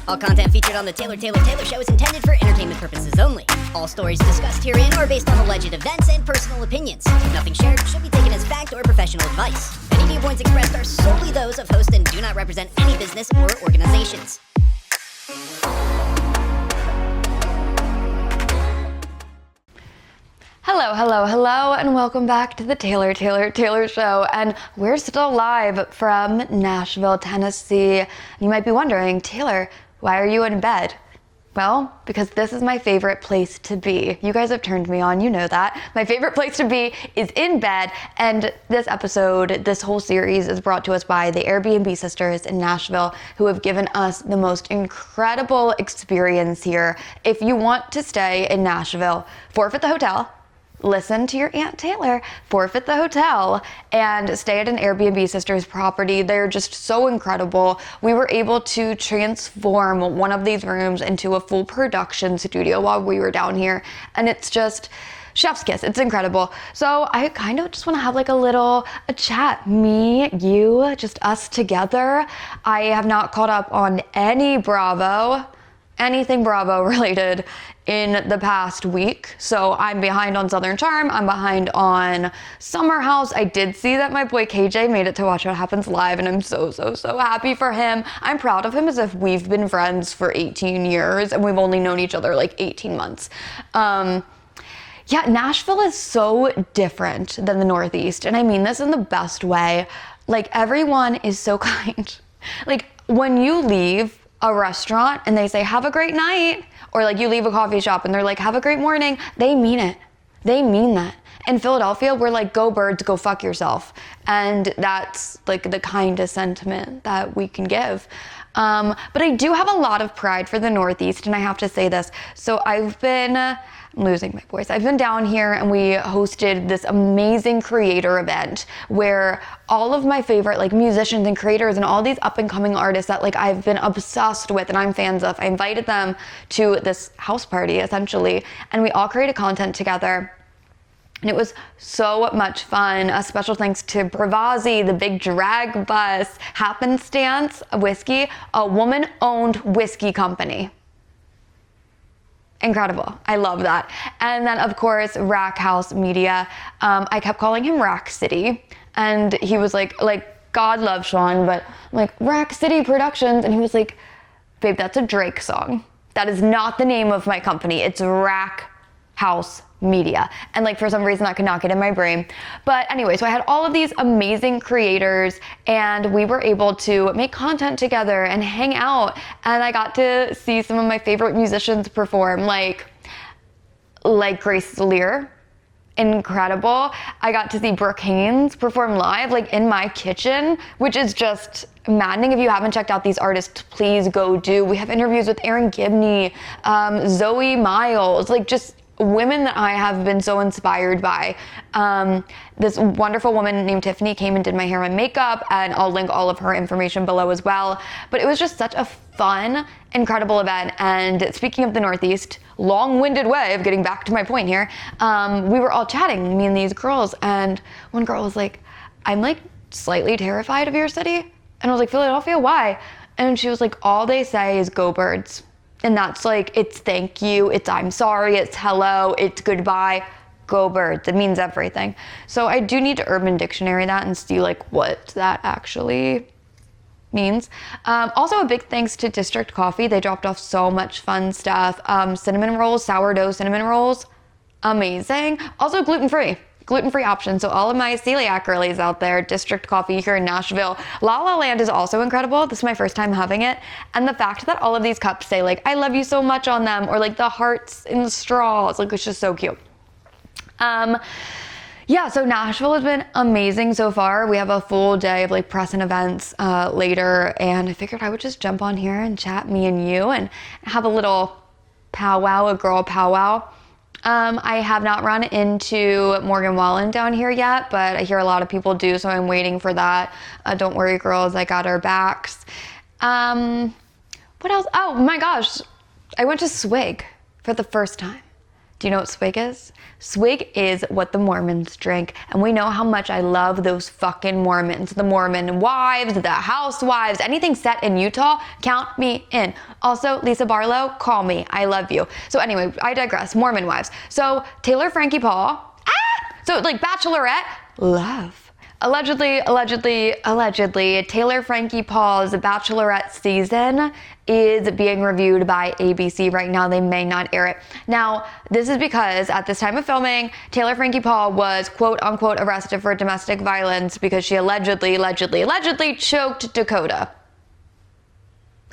All content featured on the Taylor Show is intended for entertainment purposes only. All stories discussed herein are based on alleged events and personal opinions. Nothing shared should be taken as fact or professional advice. Any viewpoints expressed are solely those of host and do not represent any business or organizations. Hello, and welcome back to the Taylor Show. And we're still live from Nashville, Tennessee. You might be wondering, Taylor, why are you in bed? Well, because this is my favorite place to be. You guys have turned me on, you know that. My favorite place to be is in bed, and this episode, this whole series is brought to us by the Airbnb Sisters in Nashville, who have given us the most incredible experience here. If you want to stay in Nashville, forfeit the hotel, listen to your Aunt Taylor, forfeit the hotel, and stay at an Airbnb Sisters property. They're just so incredible. We were able to transform one of these rooms into a full production studio while we were down here, and it's just chef's kiss. It's incredible. So I kind of just want to have like a chat. Me, you, just us together. I have not caught up on anything Bravo related in the past week. So I'm behind on Southern Charm. I'm behind on Summer House. I did see that my boy KJ made it to Watch What Happens Live, and I'm so happy for him. I'm proud of him as if we've been friends for 18 years and we've only known each other like 18 months. Yeah, Nashville is so different than the Northeast, and I mean this in the best way. Like, everyone is so kind. Like, when you leave a restaurant and they say, have a great night, or like you leave a coffee shop and they're like, have a great morning, they mean it. They mean that. In Philadelphia, we're like, go birds, go fuck yourself. And that's like the kindest sentiment that we can give. But I do have a lot of pride for the Northeast, and I have to say this. So I'm losing my voice. I've been down here and we hosted this amazing creator event where all of my favorite like musicians and creators and all these up and coming artists that like I've been obsessed with and I'm fans of, I invited them to this house party essentially, and we all created content together. And it was so much fun. A special thanks to Bravazzi, the big drag bus, Happenstance Whiskey, a woman-owned whiskey company. Incredible. I love that. And then, of course, Rack House Media. I kept calling him Rack City. And he was like, God love Sean, but I'm like, Rack City Productions. And he was like, babe, that's a Drake song. That is not the name of my company. It's Rack House Media. And like, for some reason I could not get in my brain. But anyway, so I had all of these amazing creators and we were able to make content together and hang out. And I got to see some of my favorite musicians perform, like Grace Lear. Incredible. I got to see Brooke Haynes perform live, like in my kitchen, which is just maddening. If you haven't checked out these artists, please go do. We have interviews with Aaron Gibney, Zoe Miles, like just women that I have been so inspired by. This wonderful woman named Tiffany came and did my hair and makeup, and I'll link all of her information below as well. But it was just such a fun, incredible event. And speaking of the Northeast, long-winded way of getting back to my point here, we were all chatting, me and these girls, and one girl was like, I'm like slightly terrified of your city. And I was like, Philadelphia, why? And she was like, all they say is go birds. And that's like, it's thank you, it's I'm sorry, it's hello, it's goodbye, go birds. It means everything. So I do need to Urban Dictionary that and see like what that actually means. Also a big thanks to District Coffee. They dropped off so much fun stuff. Cinnamon rolls, sourdough cinnamon rolls, amazing. Also gluten-free option. So all of my celiac girlies out there, District Coffee here in Nashville. La La Land is also incredible. This is my first time having it. And the fact that all of these cups say like, I love you so much on them, or like the hearts in the straws, like it's just so cute. Yeah, so Nashville has been amazing so far. We have a full day of like press and events later, and I figured I would just jump on here and chat, me and you, and have a little powwow, a girl powwow. I have not run into Morgan Wallen down here yet, but I hear a lot of people do, so I'm waiting for that. Don't worry, girls, I got our backs. What else? Oh my gosh, I went to Swig for the first time. Do you know what Swig is? Swig is what the Mormons drink. And we know how much I love those fucking Mormons. The Mormon wives, the housewives, anything set in Utah, count me in. Also, Lisa Barlow, call me. I love you. So anyway, I digress. Mormon wives. So Taylor Frankie Paul, so like Bachelorette, love. Allegedly, Taylor Frankie Paul's Bachelorette season is being reviewed by ABC right now. They may not air it. Now, this is because at this time of filming, Taylor Frankie Paul was quote unquote arrested for domestic violence because she allegedly choked Dakota.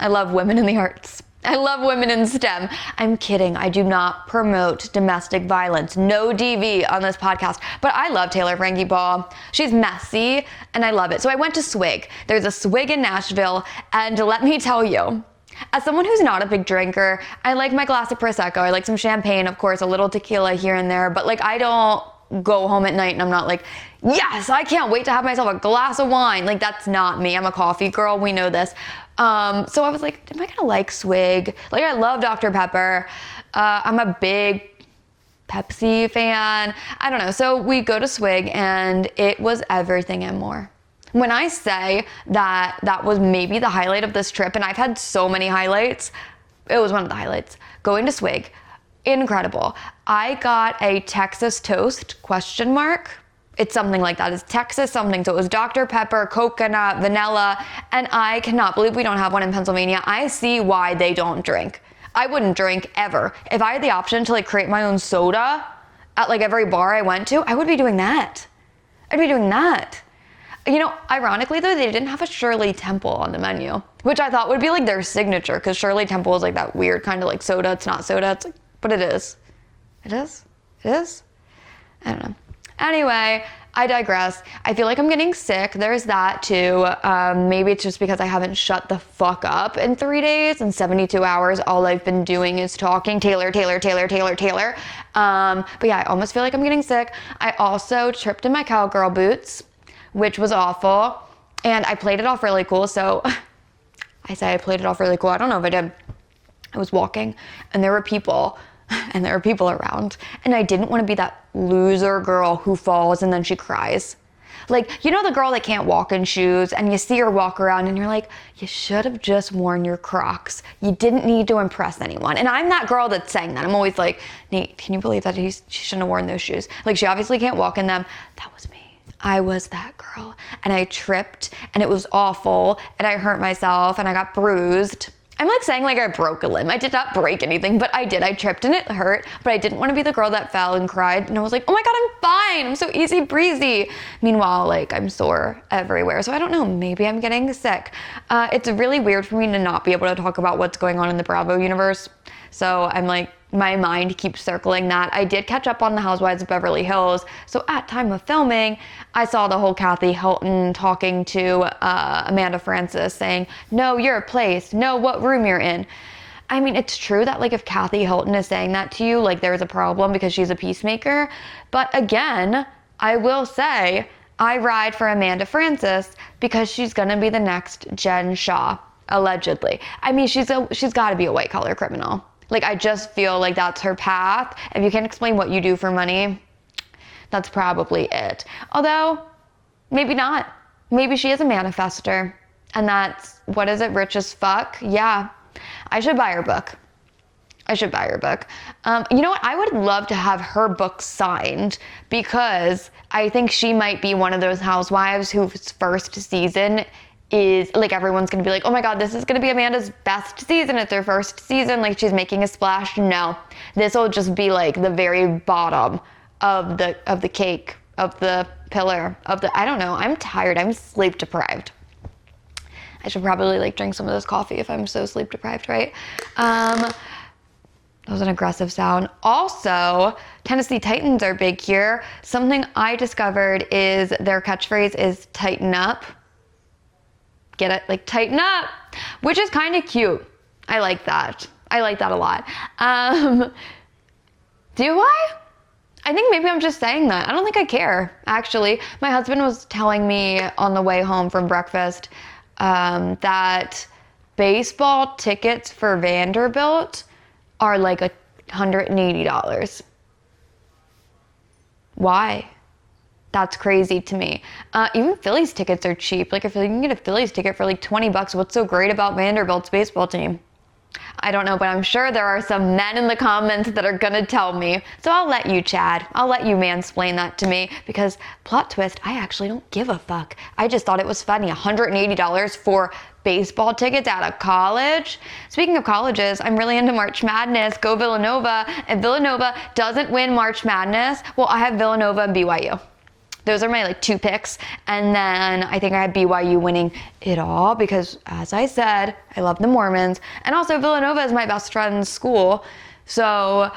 I love women in the arts. I love women in STEM. I'm kidding. I do not promote domestic violence. No DV on this podcast. But I love Taylor Frankie Paul. She's messy and I love it. So I went to Swig. There's a Swig in Nashville. And let me tell you, as someone who's not a big drinker, I like my glass of Prosecco. I like some champagne, of course, a little tequila here and there. But like, I don't go home at night and I'm not like, yes, I can't wait to have myself a glass of wine. Like, that's not me. I'm a coffee girl. We know this. So I was like, am I gonna like Swig? Like, I love Dr. Pepper. I'm a big Pepsi fan. I don't know. So we go to Swig and it was everything and more. When I say that that was maybe the highlight of this trip, and I've had so many highlights, it was one of the highlights. Going to Swig, incredible. I got a Texas toast, ? It's something like that. It's Texas something. So it was Dr. Pepper, coconut, vanilla, and I cannot believe we don't have one in Pennsylvania. I see why they don't drink. I wouldn't drink ever. If I had the option to like create my own soda at like every bar I went to, I would be doing that. I'd be doing that. You know, ironically though, they didn't have a Shirley Temple on the menu, which I thought would be like their signature, because Shirley Temple is like that weird kind of like soda. It's not soda. It's like, but it is. It is? It is? I don't know. Anyway, I digress. I feel like I'm getting sick. There's that too. Maybe it's just because I haven't shut the fuck up in 3 days. In 72 hours, all I've been doing is talking Taylor. But yeah, I almost feel like I'm getting sick. I also tripped in my cowgirl boots, which was awful. And I played it off really cool. So I say I played it off really cool. I don't know if I did. I was walking and there were people around, and I didn't want to be that loser girl who falls and then she cries. Like, you know, the girl that can't walk in shoes and you see her walk around and you're like, you should have just worn your Crocs. You didn't need to impress anyone. And I'm that girl that's saying that. I'm always like, Nate, can you believe that she shouldn't have worn those shoes? Like, she obviously can't walk in them. That was me. I was that girl. And I tripped and it was awful and I hurt myself and I got bruised. I'm like saying like I broke a limb. I did not break anything, but I did. I tripped and it hurt, but I didn't want to be the girl that fell and cried. And I was like, oh my God, I'm fine. I'm so easy breezy. Meanwhile, like, I'm sore everywhere. So I don't know, maybe I'm getting sick. It's really weird for me to not be able to talk about what's going on in the Bravo universe. So I'm like, my mind keeps circling that. I did catch up on the Housewives of Beverly Hills. So at time of filming, I saw the whole Kathy Hilton talking to Amanda Francis saying, know your place, know what room you're in. I mean, it's true that like if Kathy Hilton is saying that to you, like there's a problem because she's a peacemaker. But again, I will say I ride for Amanda Francis because she's gonna be the next Jen Shah, allegedly. I mean, she's got to be a white collar criminal. Like, I just feel like that's her path. If you can't explain what you do for money, that's probably it. Although, maybe not. Maybe she is a manifester. And that's, what is it, rich as fuck? Yeah. I should buy her book. You know what? I would love to have her book signed because I think she might be one of those housewives whose first season is like everyone's gonna be like, oh my God, this is gonna be Amanda's best season. It's her first season, like she's making a splash. No, this will just be like the very bottom of the cake, of the pillar, I don't know. I'm tired. I'm sleep deprived. I should probably like drink some of this coffee if I'm so sleep deprived, right? That was an aggressive sound. Also, Tennessee Titans are big here. Something I discovered is their catchphrase is tighten up. Get it? Like, tighten up, which is kind of cute. I like that. I like that a lot. Do I? I think maybe I'm just saying that. I don't think I care, actually. My husband was telling me on the way home from breakfast that baseball tickets for Vanderbilt are like $180. Why? That's crazy to me. Even Phillies tickets are cheap. Like if you can get a Phillies ticket for like $20, what's so great about Vanderbilt's baseball team? I don't know, but I'm sure there are some men in the comments that are gonna tell me. So I'll let you, Chad. I'll let you mansplain that to me because plot twist, I actually don't give a fuck. I just thought it was funny. $180 for baseball tickets out of college. Speaking of colleges, I'm really into March Madness. Go Villanova. If Villanova doesn't win March Madness, well, I have Villanova and BYU. Those are my like 2 picks. And then I think I have BYU winning it all because, as I said, I love the Mormons. And also Villanova is my best friend's school. So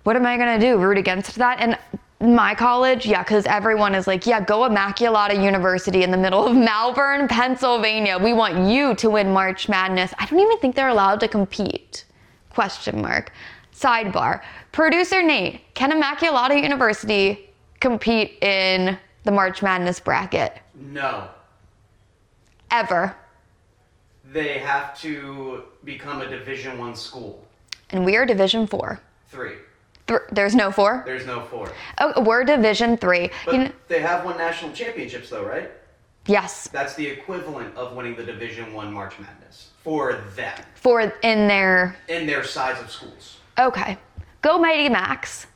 what am I going to do? Root against that? And my college, yeah, because everyone is like, yeah, go Immaculata University in the middle of Malvern, Pennsylvania. We want you to win March Madness. I don't even think they're allowed to compete. Question mark. Sidebar. Producer Nate, can Immaculata University compete in the March Madness bracket? No. Ever. They have to become a Division I school. And we are Division 4. 3. There's no 4? There's no 4. Oh, we're Division 3. But they have won national championships though, right? Yes. That's the equivalent of winning the Division I March Madness. For them. In their size of schools. Okay. Go Mighty Max.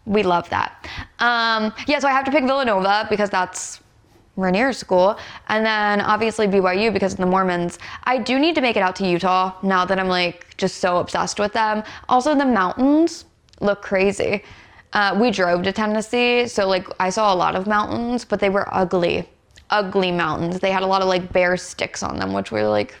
We love that. Yeah, so I have to pick Villanova because that's Rainier's school. And then obviously BYU because of the Mormons. I do need to make it out to Utah now that I'm like just so obsessed with them. Also the mountains look crazy. We drove to Tennessee, so like I saw a lot of mountains, but they were ugly mountains. They had a lot of like bare sticks on them, which were like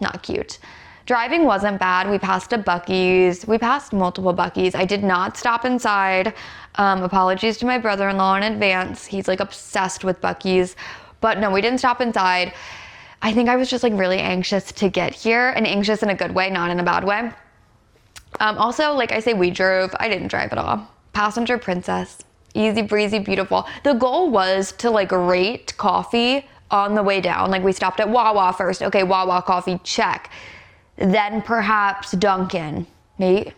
not cute. Driving wasn't bad. We passed a Buc-ee's. We passed multiple Buc-ee's. I did not stop inside. Apologies to my brother-in-law in advance. He's like obsessed with Buc-ee's. But no, we didn't stop inside. I think I was just like really anxious to get here, and anxious in a good way, not in a bad way. Also, like I say, we drove. I didn't drive at all. Passenger princess. Easy breezy, beautiful. The goal was to like rate coffee on the way down. Like we stopped at Wawa first. Okay, Wawa coffee, check. Then perhaps Dunkin', maybe.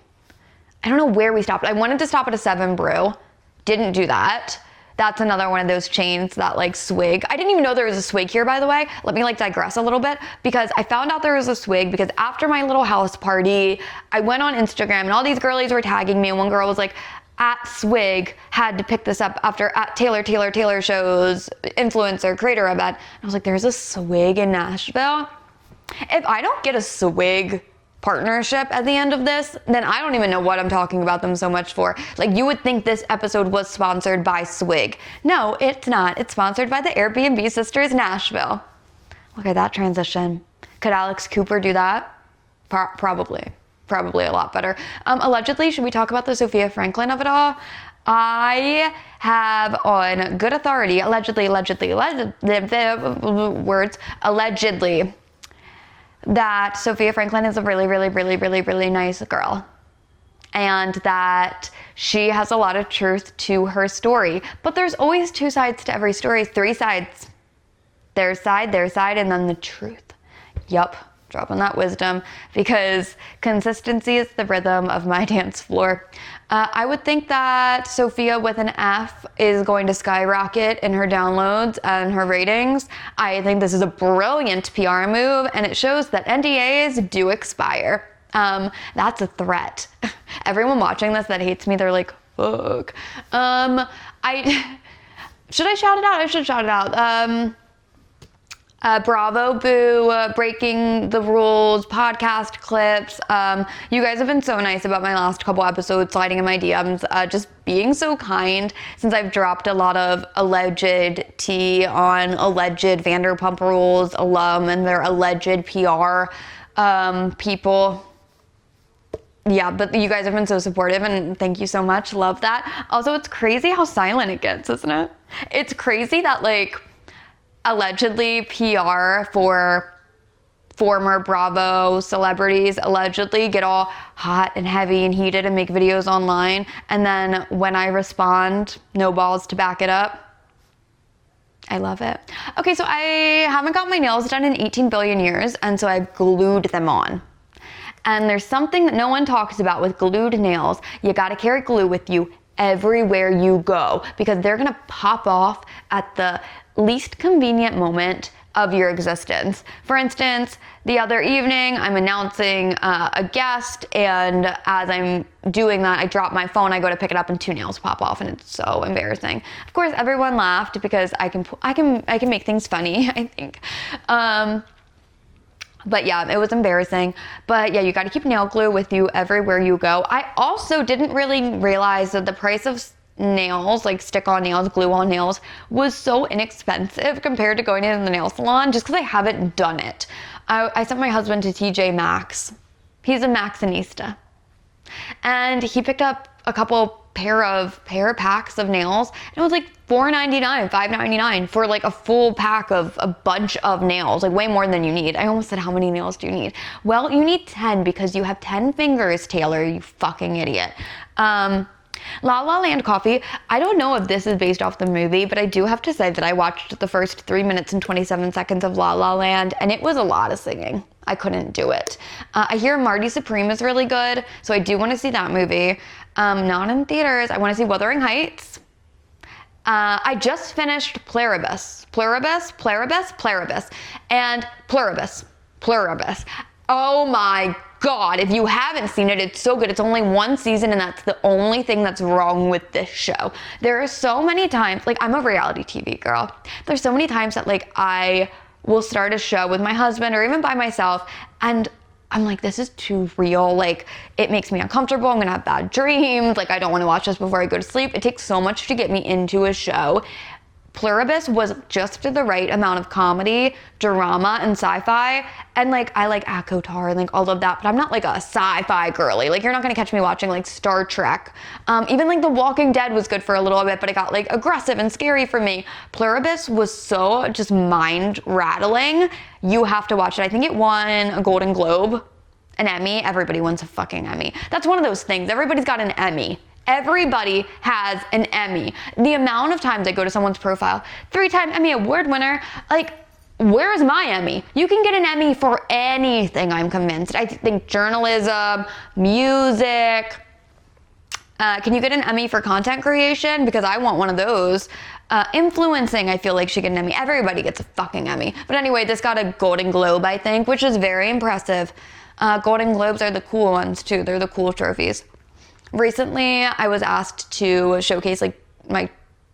I don't know where we stopped. I wanted to stop at a 7 Brew. Didn't do that. That's another one of those chains that like Swig. I didn't even know there was a Swig here, by the way. Let me like digress a little bit because I found out there was a Swig because after my little house party, I went on Instagram and all these girlies were tagging me and one girl was like, at Swig had to pick this up after at Taylor shows influencer creator event. I was like, there's a Swig in Nashville. If I don't get a Swig partnership at the end of this, then I don't even know what I'm talking about them so much for. Like you would think this episode was sponsored by Swig. No, it's not. It's sponsored by the Airbnb Sisters Nashville. Look at that transition. Could Alex Cooper do that? Probably a lot better. Allegedly, should we talk about the Sophia Franklin of it all? I have on good authority, allegedly, that Sophia Franklin is a really nice girl. And that she has a lot of truth to her story. But there's always 2 sides to every story, 3 sides. Their side, and then the truth. Yup, dropping that wisdom because consistency is the rhythm of my dance floor. I would think that Sophia with an F is going to skyrocket in her downloads and her ratings. I think this is a brilliant PR move and it shows that NDAs do expire. That's a threat. Everyone watching this that hates me, they're like, fuck. Should I shout it out? I should shout it out. Bravo Boo, Breaking the Rules, podcast clips. You guys have been so nice about my last couple episodes, sliding in my DMs, just being so kind since I've dropped a lot of alleged tea on alleged Vanderpump Rules alum and their alleged PR people. Yeah, but you guys have been so supportive and thank you so much. Love that. Also, it's crazy how silent it gets, isn't it? It's crazy that like allegedly PR for former Bravo celebrities allegedly get all hot and heavy and heated and make videos online. And then when I respond, no balls to back it up. I love it. Okay, so I haven't got my nails done in 18 billion years, and so I've glued them on. And there's something that no one talks about with glued nails. You gotta carry glue with you everywhere you go because they're gonna pop off at the least convenient moment of your existence. For instance, the other evening, I'm announcing a guest, and as I'm doing that, I drop my phone, I go to pick it up, and 2 nails pop off, and it's so embarrassing. Of course, everyone laughed because I can make things funny, I think. But yeah, it was embarrassing. But yeah, you got to keep nail glue with you everywhere you go. I also didn't really realize that the price of nails, like stick-on nails, glue-on nails, was so inexpensive compared to going in the nail salon just because I haven't done it. I sent my husband to TJ Maxx. He's a Maxxinista. And he picked up a couple pair packs of nails, and it was like $4.99, $5.99 for like a full pack of a bunch of nails, like way more than you need. I almost said, how many nails do you need? Well, you need 10 because you have 10 fingers, Taylor, you fucking idiot. La La Land Coffee, I don't know if this is based off the movie, but I do have to say that I watched the first 3 minutes and 27 seconds of La La Land, and it was a lot of singing. I couldn't do it. I hear Marty Supreme is really good, so I do want to see that movie. Not in theaters. I want to see Wuthering Heights. I just finished Pluribus. And Pluribus. Oh my God, if you haven't seen it, it's so good. It's only 1 season, and that's the only thing that's wrong with this show. There are so many times, like, I'm a reality TV girl. There's so many times that, like, I will start a show with my husband or even by myself, and I'm like, this is too real. Like, it makes me uncomfortable. I'm gonna have bad dreams. Like, I don't wanna watch this before I go to sleep. It takes so much to get me into a show. Pluribus was just the right amount of comedy, drama, and sci-fi. And like, I like ACOTAR and like all of that, but I'm not like a sci-fi girly. Like, you're not gonna catch me watching like Star Trek. Even like The Walking Dead was good for a little bit, but it got like aggressive and scary for me. Pluribus was so just mind rattling. You have to watch it. I think it won a Golden Globe, an Emmy. Everybody wins a fucking Emmy. That's one of those things. Everybody's got an Emmy. Everybody has an Emmy. The amount of times I go to someone's profile, 3-time Emmy Award winner, like, where's my Emmy? You can get an Emmy for anything, I'm convinced. I think journalism, music. Can you get an Emmy for content creation? Because I want one of those. Influencing, I feel like should get an Emmy. Everybody gets a fucking Emmy. But anyway, this got a Golden Globe, I think, which is very impressive. Golden Globes are the cool ones, too. They're the cool trophies. Recently, I was asked to showcase like my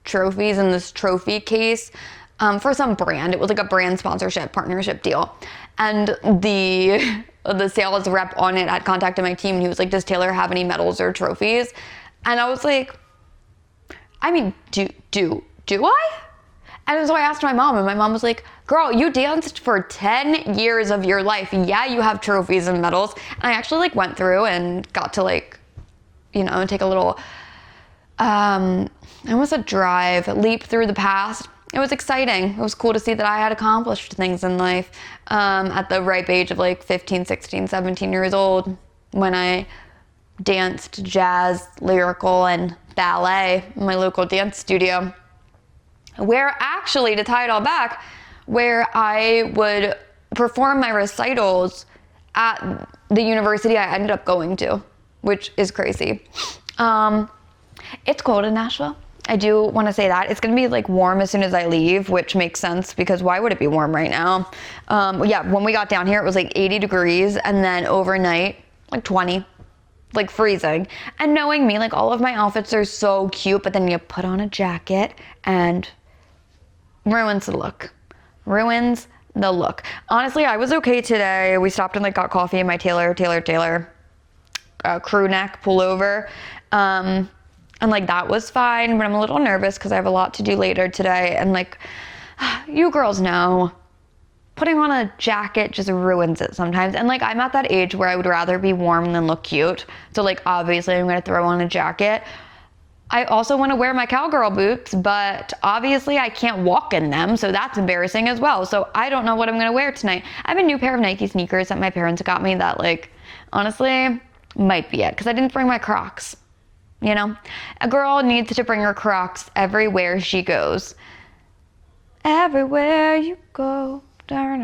trophies in this trophy case for some brand. It was like a brand sponsorship partnership deal. And the sales rep on it had contacted my team, and he was like, does Taylor have any medals or trophies? And I was like, I mean, do I? And so I asked my mom, and my mom was like, girl, you danced for 10 years of your life. Yeah, you have trophies and medals. And I actually like went through and got to like, you know, take a little, I almost said drive, leap through the past. It was exciting. It was cool to see that I had accomplished things in life at the ripe age of like 15, 16, 17 years old when I danced jazz, lyrical, and ballet in my local dance studio. Where actually, to tie it all back, where I would perform my recitals at the university I ended up going to, which is crazy. It's cold in Nashville. I do want to say that. It's going to be like warm as soon as I leave, which makes sense because why would it be warm right now? Yeah, when we got down here, it was like 80 degrees, and then overnight, like 20, like freezing. And knowing me, like all of my outfits are so cute, but then you put on a jacket and ruins the look. Ruins the look. Honestly, I was okay today. We stopped and like got coffee in my Taylor crew neck pullover. And like that was fine, but I'm a little nervous because I have a lot to do later today. And like, you girls know, putting on a jacket just ruins it sometimes. And like, I'm at that age where I would rather be warm than look cute. So like, obviously I'm gonna throw on a jacket. I also want to wear my cowgirl boots, but obviously I can't walk in them, so that's embarrassing as well. So I don't know what I'm gonna wear tonight. I have a new pair of Nike sneakers that my parents got me that like, honestly, might be it, because I didn't bring my Crocs, you know? A girl needs to bring her Crocs everywhere she goes. Everywhere you go. I'm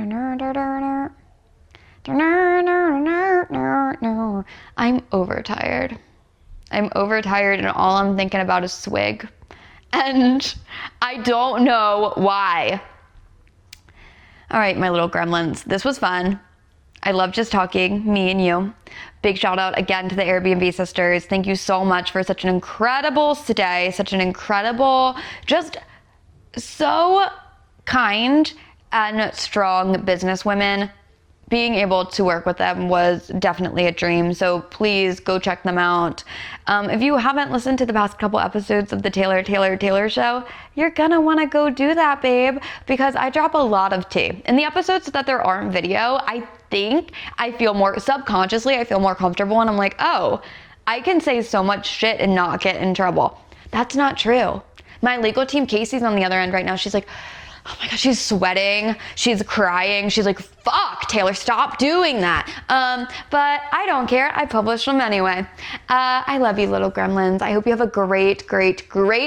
overtired. I'm overtired and all I'm thinking about is Swig. And I don't know why. All right, my little gremlins, this was fun. I love just talking, me and you. Big shout out again to the Airbnb Sisters. Thank you so much for such an incredible stay, such an incredible, just so kind and strong businesswomen. Being able to work with them was definitely a dream, so please go check them out. If you haven't listened to the past couple episodes of the Taylor Show, you're gonna wanna go do that, babe, because I drop a lot of tea. In the episodes that there aren't video, I think I feel more, subconsciously, I feel more comfortable, and I'm like, oh, I can say so much shit and not get in trouble. That's not true. My legal team, Casey's on the other end right now, she's like, oh my gosh, she's sweating, she's crying, she's like, fuck, Taylor, stop doing that. But I don't care, I published them anyway. I love you, little gremlins. I hope you have a great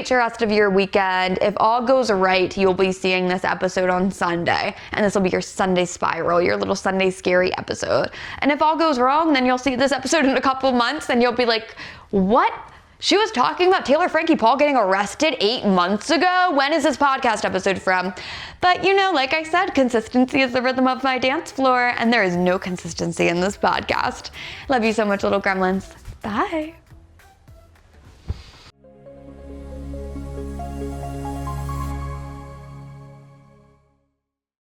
rest of your weekend. If all goes right, you'll be seeing this episode on Sunday, and this will be your Sunday spiral, your little Sunday scary episode. And if all goes wrong, then you'll see this episode in a couple months, and you'll be like, what? She was talking about Taylor Frankie Paul getting arrested 8 months ago? When is this podcast episode from? But you know, like I said, consistency is the rhythm of my dance floor, and there is no consistency in this podcast. Love you so much, little gremlins. Bye.